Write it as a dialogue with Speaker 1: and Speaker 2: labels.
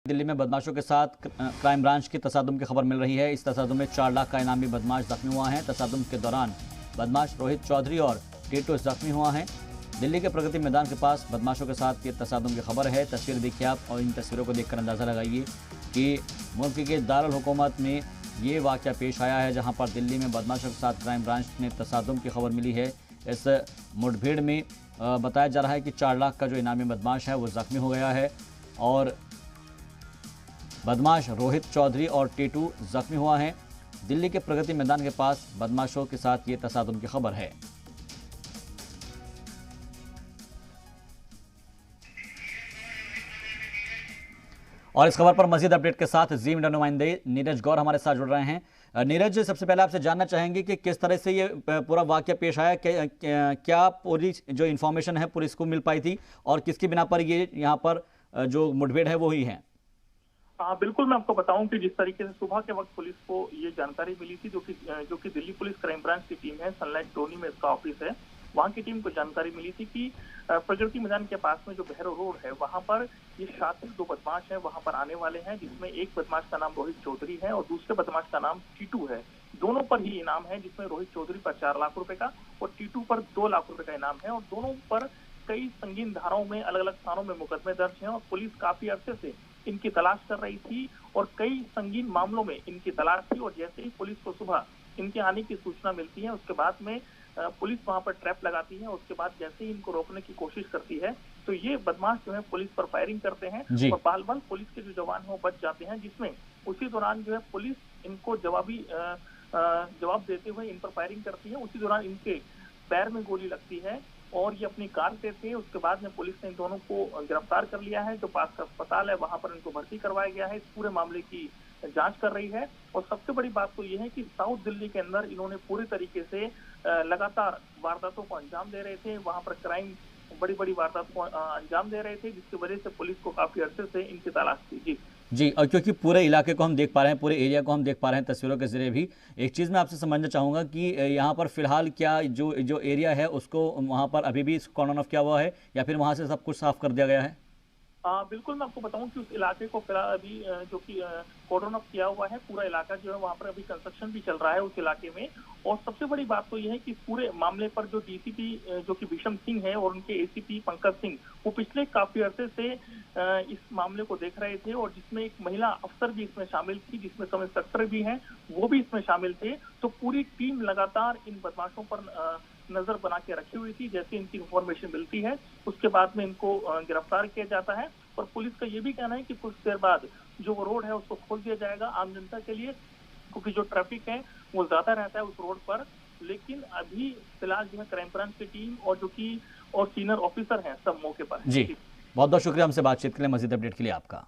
Speaker 1: दिल्ली में बदमाशों के साथ क्राइम ब्रांच की तसादुम की खबर मिल रही है। इस तसादुम में 4 लाख का इनामी बदमाश जख्मी हुआ है। तसादुम के दौरान बदमाश रोहित चौधरी और टीटू जख्मी हुआ है। दिल्ली के प्रगति मैदान के पास बदमाशों के साथ ये तसादुम की खबर है। तस्वीर देखिए आप और इन तस्वीरों को देखकर अंदाज़ा लगाइए कि मुल्क के दारुल हुकूमत में ये वाक़या पेश आया है, जहाँ पर दिल्ली में बदमाशों के साथ क्राइम ब्रांच ने तसादुम की खबर मिली है। इस मुठभेड़ में बताया जा रहा है कि 4 लाख का जो इनामी बदमाश है वो ज़ख्मी हो गया है और बदमाश रोहित चौधरी और टीटू जख्मी हुआ है। दिल्ली के प्रगति मैदान के पास बदमाशों के साथ ये तसादुम की खबर है। और इस खबर पर मजीद अपडेट के साथ जी मीडिया नुमाइंदे नीरज गौर हमारे साथ जुड़ रहे हैं। नीरज, सबसे पहले आपसे जानना चाहेंगे कि किस तरह से ये पूरा वाकया पेश आया, क्या पूरी जो इन्फॉर्मेशन है पुलिस को मिल पाई थी और किसकी बिना पर ये यहाँ पर जो मुठभेड़ है वो ही है?
Speaker 2: हाँ बिल्कुल, मैं आपको बताऊं कि जिस तरीके से सुबह के वक्त पुलिस को ये जानकारी मिली थी, जो कि दिल्ली पुलिस क्राइम ब्रांच की टीम है, सनलाइट टोनी में इसका ऑफिस है, वहां की टीम को जानकारी मिली थी कि प्रगति मैदान के पास में जो बहरो रोड है वहां पर ये शातिर 2 बदमाश हैं वहां पर आने वाले हैं, जिसमें एक बदमाश का नाम रोहित चौधरी है और दूसरे बदमाश का नाम टीटू है। दोनों पर ही इनाम है, जिसमें रोहित चौधरी पर 4 लाख रुपए का और टीटू पर 2 लाख रुपए का इनाम है और दोनों पर कई संगीन धाराओं में अलग अलग स्थानों में मुकदमे दर्ज हैं और पुलिस काफी अरसे से इनकी तलाश कर रही थी और कई संगीन मामलों में इनकी तलाश थी। और जैसे ही पुलिस को सुबह इनके आने की सूचना मिलती है, उसके बाद में पुलिस वहां पर ट्रैप लगाती है। उसके बाद जैसे ही इनको रोकने की कोशिश करती है तो ये बदमाश जो है पुलिस पर फायरिंग करते हैं और बाल पुलिस के जो जवान है वो बच जाते हैं, जिसमें उसी दौरान जो है पुलिस इनको जवाब देते हुए इन पर फायरिंग करती है। उसी दौरान इनके पैर में गोली लगती है और ये अपनी कार देते हैं। उसके बाद में पुलिस ने इन दोनों को गिरफ्तार कर लिया है। जो पास का अस्पताल है वहां पर इनको भर्ती करवाया गया है। इस पूरे मामले की जांच कर रही है और सबसे बड़ी बात तो ये है कि साउथ दिल्ली के अंदर इन्होंने पूरी तरीके से लगातार वारदातों को अंजाम दे रहे थे। वहां पर क्राइम बड़ी बड़ी वारदातों को अंजाम दे रहे थे, जिसकी वजह से पुलिस को काफी अरसे से इनकी तलाश थी।
Speaker 1: जी, और क्योंकि पूरे इलाके को हम देख पा रहे हैं, पूरे एरिया को हम देख पा रहे हैं तस्वीरों के जरिए भी, एक चीज़ मैं आपसे समझना चाहूँगा कि यहाँ पर फिलहाल क्या जो एरिया है उसको वहाँ पर अभी भी कॉर्डन ऑफ किया हुआ है या फिर वहाँ से सब कुछ साफ कर दिया गया है?
Speaker 2: बिल्कुल, मैं आपको बताऊं कि उस इलाके को फिलहाल अभी जो कि कॉर्डन ऑफ किया हुआ है। पूरा इलाका जो है वहाँ पर अभी कंस्ट्रक्शन भी चल रहा है उस इलाके में। और सबसे बड़ी बात तो यह है कि पूरे मामले पर जो डीसीपी जो कि विषम सिंह है और उनके एसीपी पंकज सिंह, वो पिछले काफी अरसे से इस मामले को देख रहे थे और जिसमें एक महिला अफसर भी इसमें शामिल थी, जिसमें सब इंस्पेक्टर भी हैं, वो भी इसमें शामिल थे। तो पूरी टीम लगातार इन बदमाशों पर नजर बना के रखी हुई थी। जैसे इनकी इंफॉर्मेशन मिलती है उसके बाद में इनको गिरफ्तार किया जाता है और पुलिस का ये भी कहना है कि कुछ देर बाद जो वो रोड है उसको खोल दिया जाएगा आम जनता के लिए, क्योंकि जो ट्रैफिक है वो ज्यादा रहता है उस रोड पर। लेकिन अभी फिलहाल जो है क्राइम ब्रांच की टीम और सीनियर ऑफिसर हैं सब मौके पर।
Speaker 1: जी, बहुत बहुत शुक्रिया हमसे बातचीत के लिए। मजीद अपडेट के लिए आपका।